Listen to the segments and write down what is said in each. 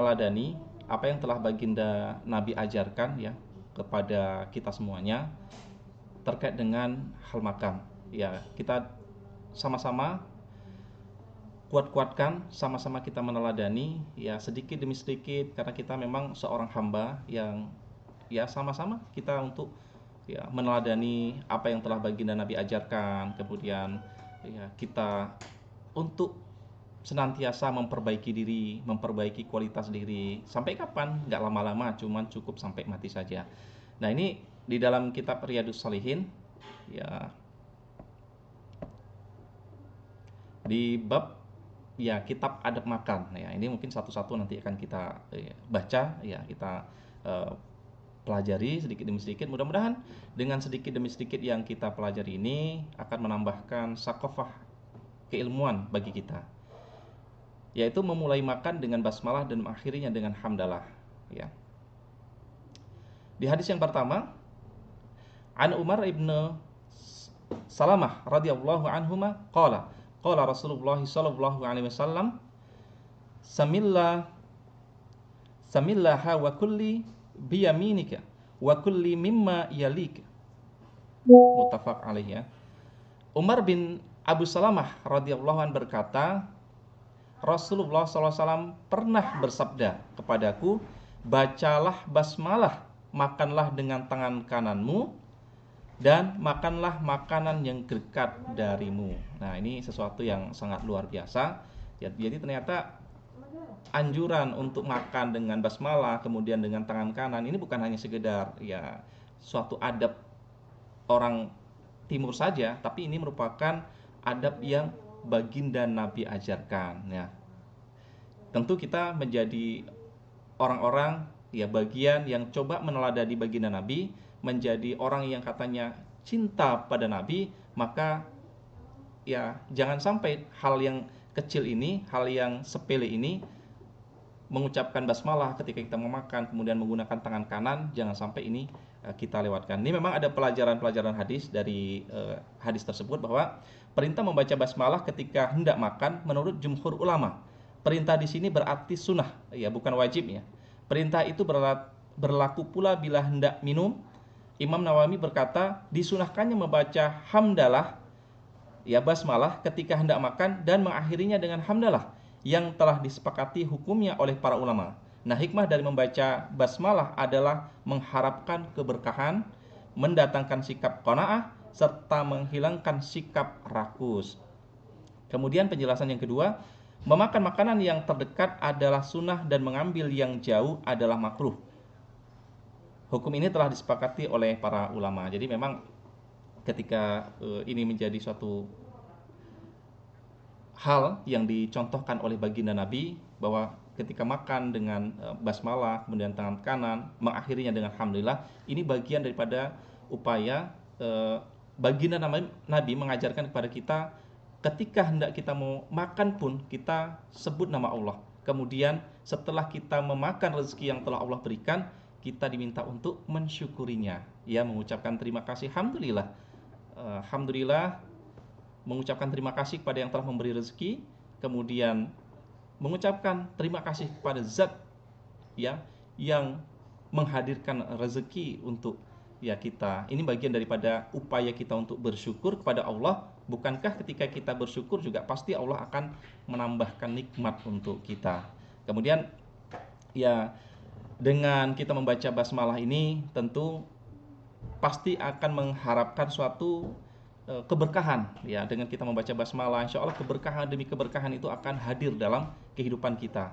meneladani apa yang telah baginda Nabi ajarkan ya kepada kita semuanya terkait dengan hal makan. Ya, kita sama-sama kuat-kuatkan, sama-sama kita meneladani ya sedikit demi sedikit karena kita memang seorang hamba yang ya sama-sama kita untuk ya meneladani apa yang telah baginda Nabi ajarkan, kemudian ya kita untuk senantiasa memperbaiki diri, memperbaiki kualitas diri. Sampai kapan? Nggak lama-lama, cuman cukup sampai mati saja. Nah, ini di dalam kitab Riyadhus Shalihin ya, di bab ya kitab adab makan ya, ini mungkin satu-satu nanti akan kita baca ya, kita eh, pelajari sedikit demi sedikit. Mudah-mudahan dengan sedikit demi sedikit yang kita pelajari ini akan menambahkan sakofah keilmuan bagi kita, yaitu memulai makan dengan basmalah dan mengakhirinya dengan hamdalah ya. Di hadis yang pertama, an Umar ibn Salamah radhiyallahu anhuma qala qala Rasulullah sallallahu alaihi wasallam samillah samillaha wa kulli biyaminika wa kulli mimma yalika, muttafaq alaih ya. Umar bin Abu Salamah radhiyallahu an berkata, Rasulullah SAW pernah bersabda kepadaku, bacalah basmalah, makanlah dengan tangan kananmu, dan makanlah makanan yang dekat darimu. Nah, ini sesuatu yang sangat luar biasa. Jadi ternyata anjuran untuk makan dengan basmalah, kemudian dengan tangan kanan, ini bukan hanya sekedar ya suatu adab orang timur saja, tapi ini merupakan adab yang baginda Nabi ajarkan ya. Tentu kita menjadi orang-orang ya bagian yang coba meneladani baginda Nabi, menjadi orang yang katanya cinta pada Nabi, maka ya jangan sampai hal yang kecil ini, hal yang sepele ini, mengucapkan basmalah ketika kita memakan kemudian menggunakan tangan kanan, jangan sampai ini kita lewatkan. Ini memang ada pelajaran-pelajaran hadis dari hadis tersebut bahwa perintah membaca basmalah ketika hendak makan menurut jumhur ulama. Perintah di sini berarti sunnah ya, bukan wajib ya. Perintah itu berlaku pula bila hendak minum. Imam Nawawi berkata disunahkannya membaca hamdalah ya basmalah ketika hendak makan dan mengakhirinya dengan hamdalah yang telah disepakati hukumnya oleh para ulama. Nah, hikmah dari membaca basmalah adalah mengharapkan keberkahan, mendatangkan sikap qanaah, serta menghilangkan sikap rakus. Kemudian penjelasan yang kedua, memakan makanan yang terdekat adalah sunnah dan mengambil yang jauh adalah makruh. Hukum ini telah disepakati oleh para ulama. Jadi memang ketika ini menjadi suatu hal yang dicontohkan oleh baginda Nabi bahwa ketika makan dengan basmalah kemudian tangan kanan mengakhirinya dengan alhamdulillah, ini bagian daripada upaya baginda Nabi mengajarkan kepada kita ketika hendak kita mau makan pun kita sebut nama Allah. Kemudian setelah kita memakan rezeki yang telah Allah berikan, kita diminta untuk mensyukurinya, ya mengucapkan terima kasih, alhamdulillah. Alhamdulillah, mengucapkan terima kasih kepada yang telah memberi rezeki, kemudian mengucapkan terima kasih kepada zat ya yang menghadirkan rezeki untuk ya kita. Ini bagian daripada upaya kita untuk bersyukur kepada Allah. Bukankah ketika kita bersyukur juga pasti Allah akan menambahkan nikmat untuk kita. Kemudian ya dengan kita membaca basmalah ini tentu pasti akan mengharapkan suatu keberkahan ya. Dengan kita membaca basmalah, insya Allah keberkahan demi keberkahan itu akan hadir dalam kehidupan kita,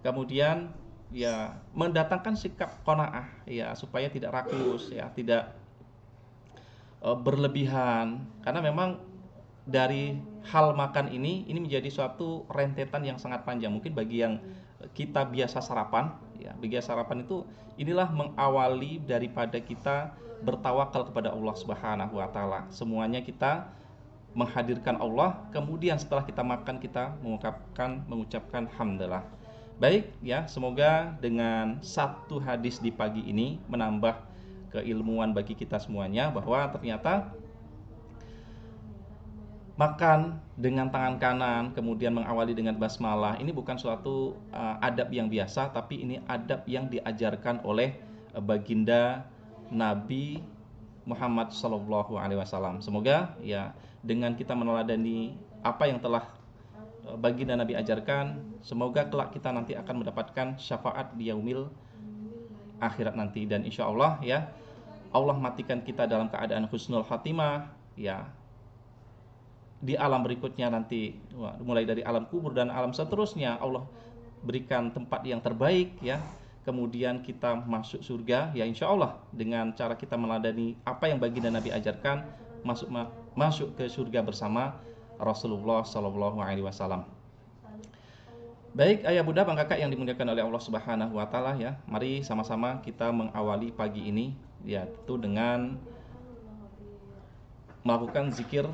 kemudian ya mendatangkan sikap qanaah ya, supaya tidak rakus ya, tidak berlebihan, karena memang dari hal makan ini menjadi suatu rentetan yang sangat panjang. Mungkin bagi yang kita biasa sarapan ya, bagi sarapan itu inilah mengawali daripada kita bertawakal kepada Allah Subhanahu wa taala. Semuanya kita menghadirkan Allah, kemudian setelah kita makan kita mengucapkan hamdalah. Baik ya, semoga dengan satu hadis di pagi ini menambah keilmuan bagi kita semuanya bahwa ternyata makan dengan tangan kanan kemudian mengawali dengan basmalah ini bukan suatu adab yang biasa, tapi ini adab yang diajarkan oleh baginda Nabi Muhammad Shallallahu Alaihi Wasallam. Semoga ya dengan kita meneladani apa yang telah baginda Nabi ajarkan, semoga kelak kita nanti akan mendapatkan syafaat di yaumil akhirat nanti, dan insya Allah ya Allah matikan kita dalam keadaan husnul khatimah ya di alam berikutnya nanti, mulai dari alam kubur dan alam seterusnya, Allah berikan tempat yang terbaik ya. Kemudian kita masuk surga ya insya Allah dengan cara kita meladani apa yang baginda Nabi ajarkan, masuk ke surga bersama Rasulullah Shallallahu Alaihi Wasallam. Baik ayah bunda bang kakak yang dimuliakan oleh Allah Subhanahu Wa Taala ya, mari sama-sama kita mengawali pagi ini ya tentu dengan melakukan zikir